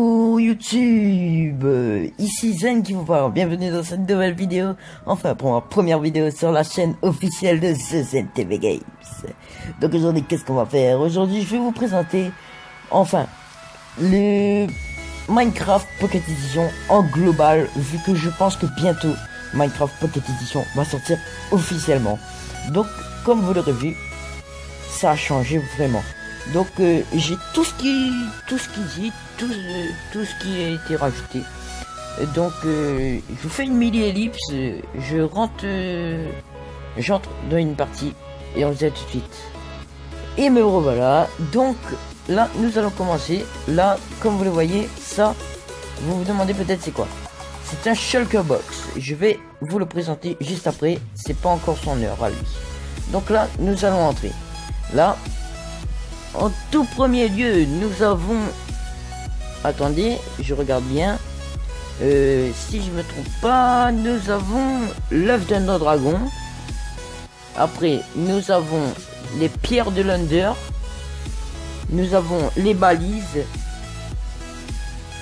Hello YouTube, ici Zen qui vous parle, bienvenue dans cette nouvelle vidéo, enfin pour ma première vidéo sur la chaîne officielle de The Zen TV Games. Donc aujourd'hui qu'est-ce qu'on va faire? Aujourd'hui je vais vous présenter, enfin, le Minecraft Pocket Edition en global, vu que je pense que bientôt Minecraft Pocket Edition va sortir officiellement. Donc comme vous l'aurez vu, ça a changé vraiment. Donc j'ai tout ce qui a été rajouté. Donc je vous fais une mini ellipse, j'entre dans une partie et on se dit à tout de suite. Et me revoilà. Donc là nous allons commencer. Là comme vous le voyez, ça vous vous demandez peut-être c'est quoi. C'est un shulker box. Je vais vous le présenter juste après. C'est pas encore son heure à lui. Donc là nous allons entrer. Là. En tout premier lieu, nous avons... Attendez, je regarde bien. Si je me trompe pas, nous avons l'œuf d'un dragon. Après, nous avons les pierres de l'Under. Nous avons les balises.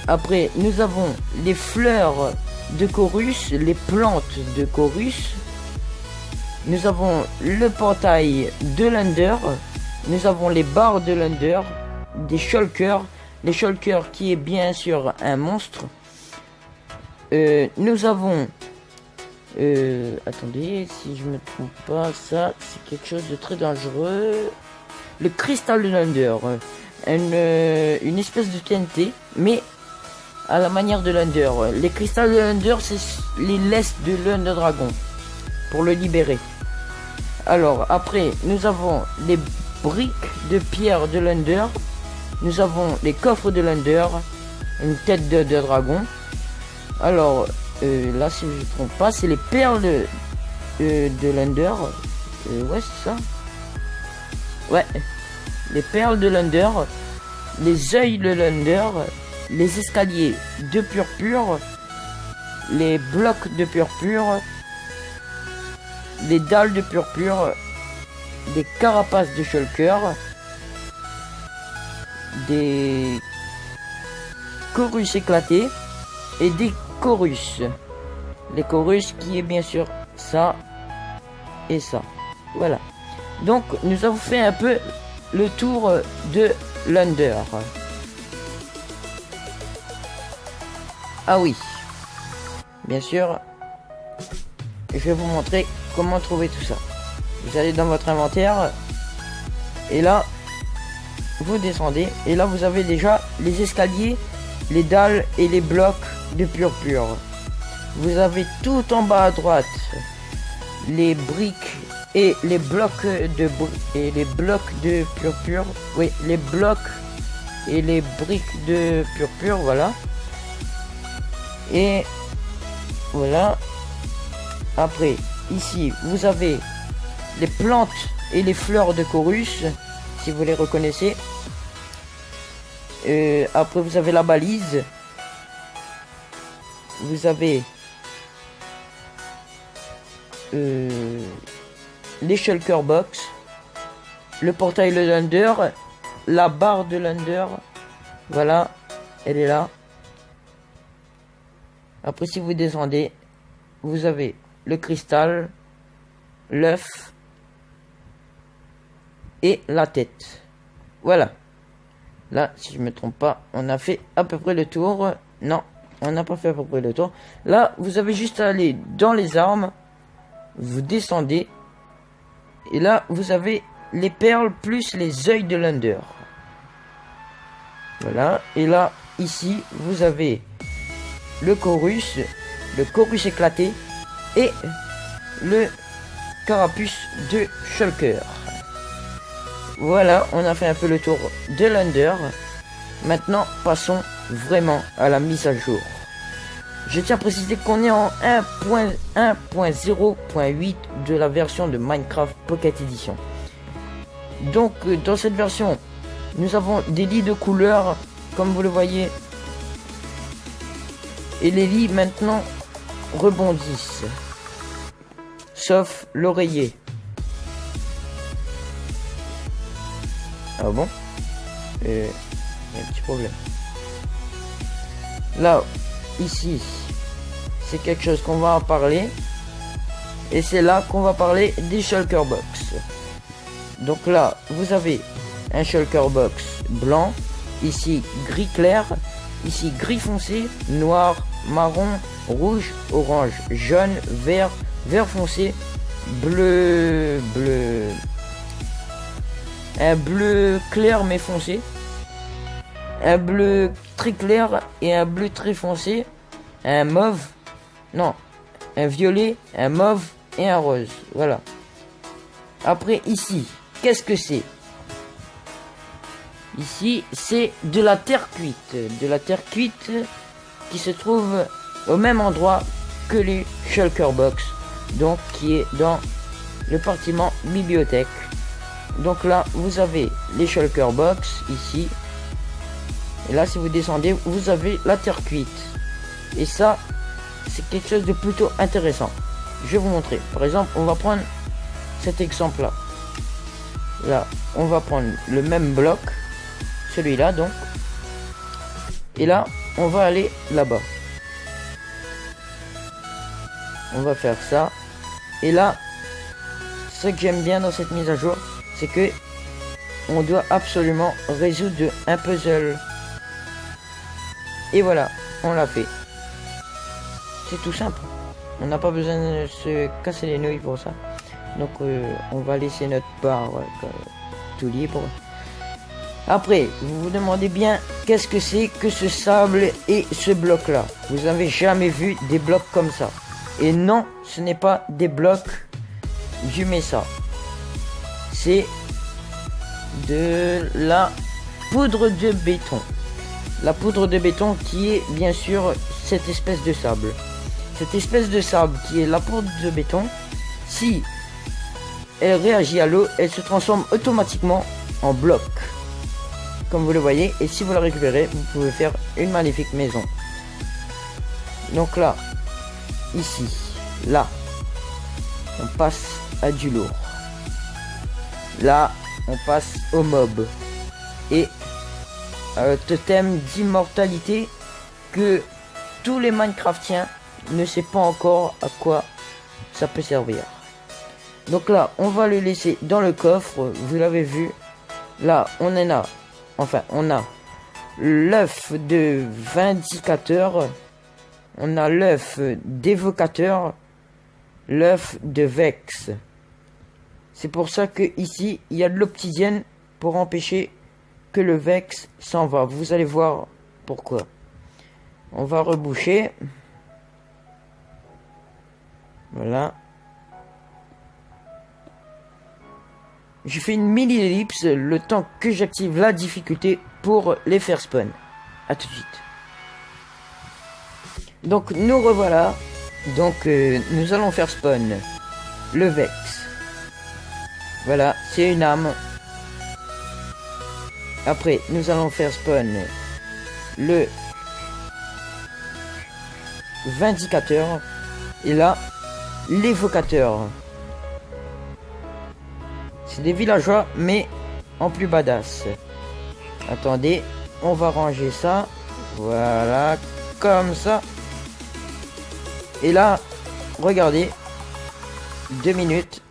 Après, nous avons les fleurs de Chorus, les plantes de Chorus. Nous avons le portail de l'Under. Nous avons les barres de l'Under, des shulkers, les shulkers qui est bien sûr un monstre. Nous avons, attendez, si je me trompe pas, ça c'est quelque chose de très dangereux. Le cristal de l'Under, une espèce de TNT, mais à la manière de l'Under. Les cristals de l'Under, c'est les laisses de l'Under Dragon pour le libérer. Alors après, nous avons les briques de pierre de l'Under. Nous avons les coffres de l'Under, une tête de dragon. Alors là si je ne me trompe pas, c'est les perles de l'Under. Ouais c'est ça. Ouais, les perles de l'Under, les œils de l'Under, les escaliers de purpure, les blocs de purpure, les dalles de purpure, des carapaces de shulker, des chorus éclatés et des chorus. Les chorus qui est bien sûr ça et ça. Voilà. Donc nous avons fait un peu le tour de l'Under. Ah oui. Bien sûr. Je vais vous montrer comment trouver tout ça. Vous allez dans votre inventaire et là vous descendez et là vous avez déjà les escaliers, les dalles et les blocs de purpure. Vous avez tout en bas à droite les briques et les blocs de purpure. Oui, les blocs et les briques de purpure, voilà. Et voilà. Après ici vous avez les plantes et les fleurs de Chorus, si vous les reconnaissez. Après vous avez la balise. Vous avez les shulker box, le portail de l'Under, la barre de l'Under. Voilà, elle est là. Après si vous descendez, vous avez le cristal, l'œuf et la tête. Voilà. Là, si je me trompe pas, on a fait à peu près le tour. Non, on n'a pas fait à peu près le tour. Là, vous avez juste à aller dans les armes. Vous descendez. Et là, vous avez les perles plus les œils de l'Under. Voilà. Et là, ici, vous avez le chorus éclaté et le carapuce de shulker. Voilà, on a fait un peu le tour de l'Under. Maintenant, passons vraiment à la mise à jour. Je tiens à préciser qu'on est en 1.0.8 de la version de Minecraft Pocket Edition. Donc, dans cette version, nous avons des lits de couleurs, comme vous le voyez. Et les lits, maintenant, rebondissent. Sauf l'oreiller. Ah bon? Il y a un petit problème. Là, ici, c'est quelque chose qu'on va en parler. Et c'est là qu'on va parler des shulker box. Donc là, vous avez un shulker box blanc. Ici, gris clair. Ici, gris foncé, noir, marron, rouge, orange, jaune, vert, vert foncé, bleu, un bleu clair mais foncé, un bleu très clair et un bleu très foncé, un mauve, non, un violet, un mauve et un rose. Voilà. Après ici, qu'est-ce que c'est? Ici, c'est de la terre cuite. De la terre cuite qui se trouve au même endroit que les shulker box. Donc, qui est dans le compartiment bibliothèque. Donc là, vous avez les shulker box ici. Et là, si vous descendez, vous avez la terre cuite. Et ça, c'est quelque chose de plutôt intéressant. Je vais vous montrer. Par exemple, on va prendre cet exemple-là. Là, on va prendre le même bloc. Celui-là, donc. Et là, on va aller là-bas. On va faire ça. Et là, ce que j'aime bien dans cette mise à jour, c'est que on doit absolument résoudre un puzzle. Et voilà, on l'a fait. C'est tout simple. On n'a pas besoin de se casser les nouilles pour ça. Donc on va laisser notre barre tout libre. Après, vous vous demandez bien qu'est-ce que c'est que ce sable et ce bloc là. Vous n'avez jamais vu des blocs comme ça. Et non, ce n'est pas des blocs du Mesa. C'est de la poudre de béton. La poudre de béton qui est bien sûr cette espèce de sable. Cette espèce de sable qui est la poudre de béton, si elle réagit à l'eau, elle se transforme automatiquement en bloc. Comme vous le voyez, et si vous la récupérez, vous pouvez faire une magnifique maison. Donc là, ici, là, on passe à du lourd. Là, on passe au mob. Et totem d'immortalité que tous les Minecraftiens ne savent pas encore à quoi ça peut servir. Donc là, on va le laisser dans le coffre, vous l'avez vu. Là, on en a, enfin, on a l'œuf de vindicateur, on a l'œuf d'évocateur, l'œuf de Vex. C'est pour ça que ici, il y a de l'obsidienne pour empêcher que le Vex s'en va. Vous allez voir pourquoi. On va reboucher. Voilà. Je fais une mini ellipse le temps que j'active la difficulté pour les faire spawn. A tout de suite. Donc nous revoilà. Donc nous allons faire spawn le Vex. Voilà, c'est une âme. Après, nous allons faire spawn le vindicateur. Et là, l'évocateur. C'est des villageois, mais en plus badass. Attendez, on va ranger ça. Voilà, comme ça. Et là, regardez. 2 minutes.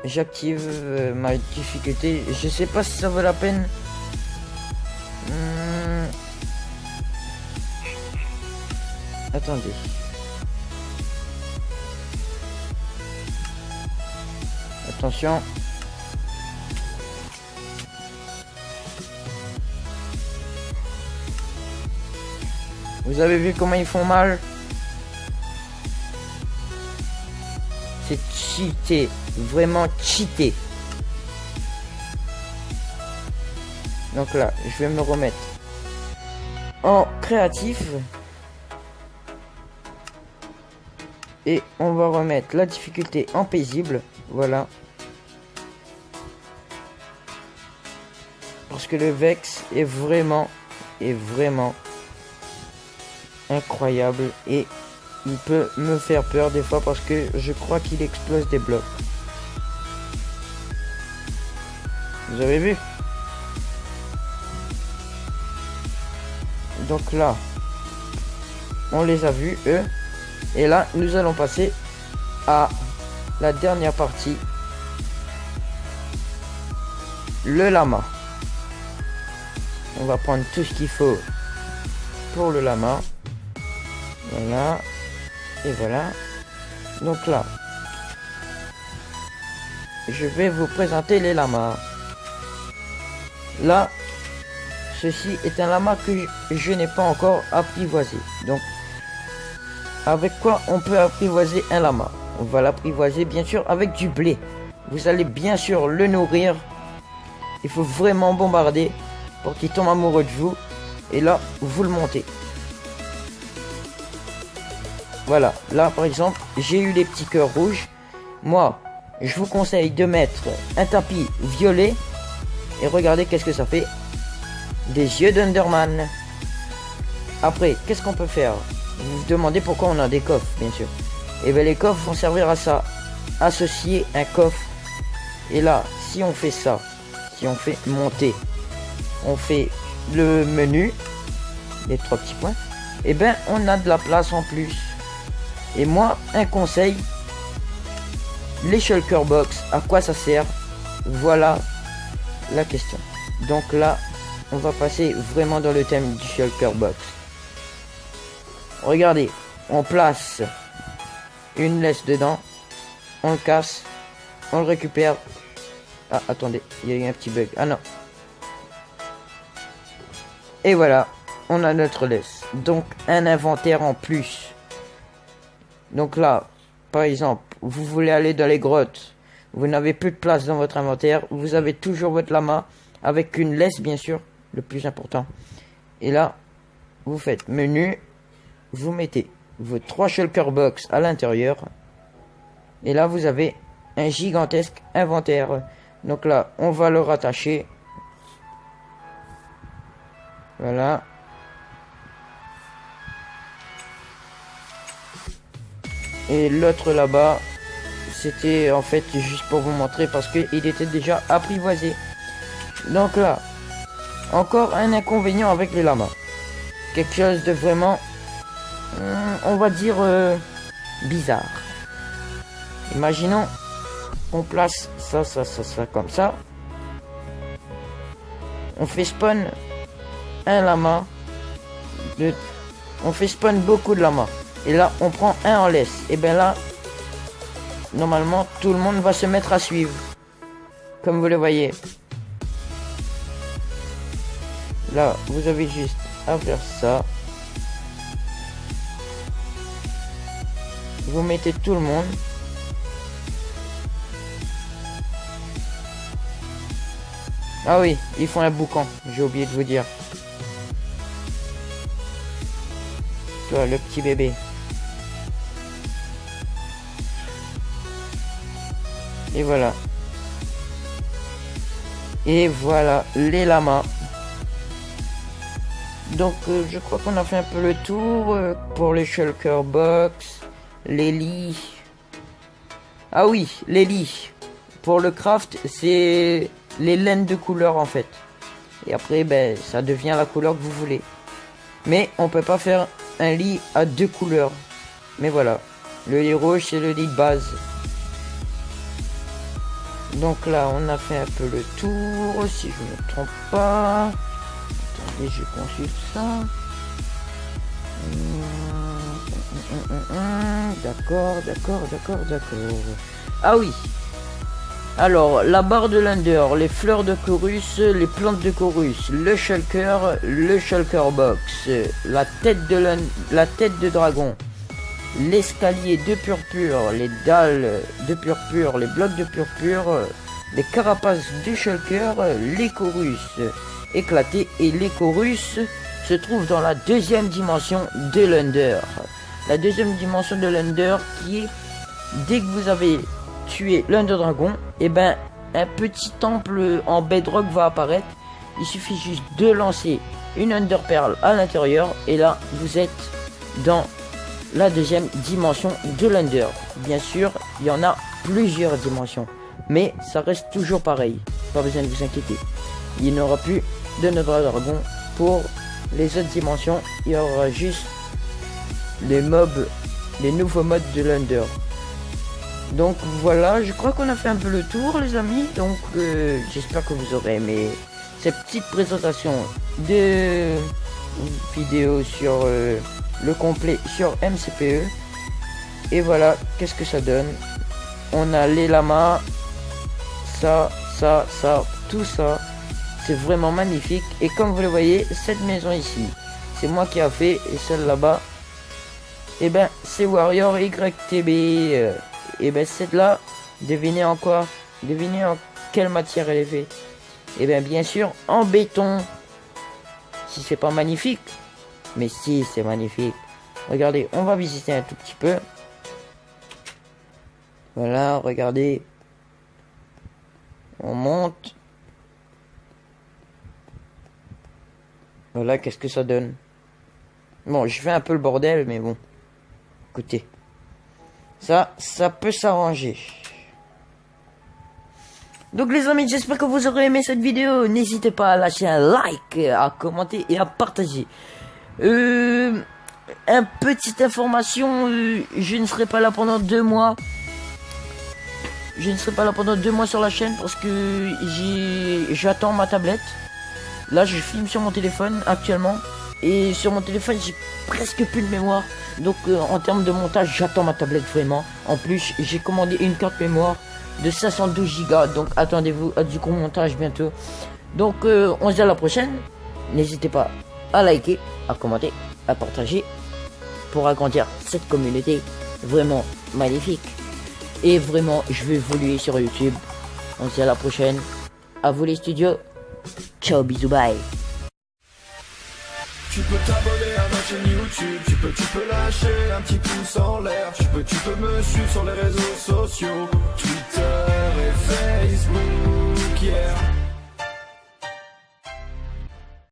J'active ma difficulté. Je sais pas si ça vaut la peine. Attendez. Attention. Vous avez vu comment ils font mal? C'est cheaté. Vraiment cheaté. Donc là, je vais me remettre en créatif. Et on va remettre la difficulté en paisible. Voilà. Parce que le Vex est vraiment incroyable. Et il peut me faire peur des fois parce que je crois qu'il explose des blocs. Vous avez vu? Donc là, on les a vus, eux. Et là, nous allons passer à la dernière partie. Le lama. On va prendre tout ce qu'il faut pour le lama. Voilà. Et voilà. Donc là, je vais vous présenter les lamas. Là, ceci est un lama que je n'ai pas encore apprivoisé. Donc, avec quoi on peut apprivoiser un lama? On va l'apprivoiser bien sûr avec du blé. Vous allez bien sûr le nourrir. Il faut vraiment bombarder pour qu'il tombe amoureux de vous. Et là, vous le montez. Voilà, là par exemple, j'ai eu les petits cœurs rouges. Moi, je vous conseille de mettre un tapis violet. Et regardez qu'est-ce que ça fait. Des yeux d'Enderman. Après, qu'est-ce qu'on peut faire? Vous vous demandez pourquoi on a des coffres, bien sûr. Et bien les coffres vont servir à ça. Associer un coffre. Et là, si on fait ça, si on fait monter, on fait le menu, les 3 petits points, et ben on a de la place en plus. Et moi, un conseil, les shulker box, à quoi ça sert? Voilà la question. Donc là, on va passer vraiment dans le thème du shulker box. Regardez, on place une laisse dedans, on le casse, on le récupère. Ah, attendez, il y a eu un petit bug. Ah non. Et voilà, on a notre laisse. Donc, un inventaire en plus. Donc là, par exemple, vous voulez aller dans les grottes, vous n'avez plus de place dans votre inventaire, vous avez toujours votre lama, avec une laisse bien sûr, le plus important. Et là, vous faites menu, vous mettez vos 3 shulker box à l'intérieur. Et là, vous avez un gigantesque inventaire. Donc là, on va le rattacher. Voilà. Et l'autre là-bas, c'était en fait juste pour vous montrer parce qu'il était déjà apprivoisé. Donc là, encore un inconvénient avec les lamas. Quelque chose de vraiment, on va dire, bizarre. Imaginons qu'on place ça comme ça. On fait spawn un lama. On fait spawn beaucoup de lamas. Et là, on prend un en laisse. Et bien là, normalement, tout le monde va se mettre à suivre. Comme vous le voyez. Là, vous avez juste à faire ça. Vous mettez tout le monde. Ah oui, ils font un boucan. J'ai oublié de vous dire. Toi, le petit bébé. Et voilà. Et voilà les lamas. Donc je crois qu'on a fait un peu le tour pour les shulker box, les lits. Ah oui, les lits. Pour le craft, c'est les laines de couleur en fait. Et après, ben, ça devient la couleur que vous voulez. Mais on peut pas faire un lit à 2 couleurs. Mais voilà, le lit rouge c'est le lit de base. Donc là, on a fait un peu le tour, si je ne me trompe pas. Attendez, je consulte ça. D'accord. Ah oui. Alors, la barre de l'Ender, les fleurs de chorus, les plantes de chorus, le shulker box, la tête de dragon, l'escalier de purpure, les dalles de purpure, les blocs de purpure, les carapaces du shulker, les chorus éclatés, et les chorus se trouvent dans la deuxième dimension de l'Under. La deuxième dimension de l'Under qui est, dès que vous avez tué l'Under Dragon, et ben un petit temple en bedrock va apparaître. Il suffit juste de lancer une Under Pearl à l'intérieur et là vous êtes dans la deuxième dimension de l'Under. Bien sûr, il y en a plusieurs dimensions, mais ça reste toujours pareil. Pas besoin de vous inquiéter. Il n'y aura plus de Under Dragon pour les autres dimensions. Il y aura juste les nouveaux modes de l'Under. Donc voilà, je crois qu'on a fait un peu le tour les amis. Donc j'espère que vous aurez aimé cette petite présentation de vidéo sur le complet sur MCPE. Et voilà, qu'est-ce que ça donne. On a les lamas, ça, tout ça. C'est vraiment magnifique. Et comme vous le voyez, cette maison ici, c'est moi qui a fait. Et celle là-bas, et ben c'est Warrior YTB. Et ben celle-là, devinez en quoi? Devinez en quelle matière elle est faite? Et bien sûr en béton. Si c'est pas magnifique. Mais si, c'est magnifique. Regardez, on va visiter un tout petit peu. Voilà, regardez. On monte. Voilà, qu'est-ce que ça donne. Bon, je fais un peu le bordel, mais bon. Écoutez. Ça peut s'arranger. Donc les amis, j'espère que vous aurez aimé cette vidéo. N'hésitez pas à lâcher un like, à commenter et à partager. Une petite information, je ne serai pas là pendant 2 mois. Je ne serai pas là pendant 2 mois sur la chaîne parce que j'attends ma tablette. Là, je filme sur mon téléphone actuellement. Et sur mon téléphone, j'ai presque plus de mémoire. Donc, en termes de montage, j'attends ma tablette vraiment. En plus, j'ai commandé une carte mémoire de 512 Go. Donc, attendez-vous à du gros montage bientôt. Donc, on se dit à la prochaine. N'hésitez pas à liker, à commenter, à partager pour agrandir cette communauté vraiment magnifique. Et vraiment, je vais évoluer sur YouTube. On se dit à la prochaine. À vous les studios. Ciao, bisous, bye. Tu peux t'abonner à ma chaîne YouTube, tu peux lâcher un petit pouce en l'air, tu peux me suivre sur les réseaux sociaux, Twitter.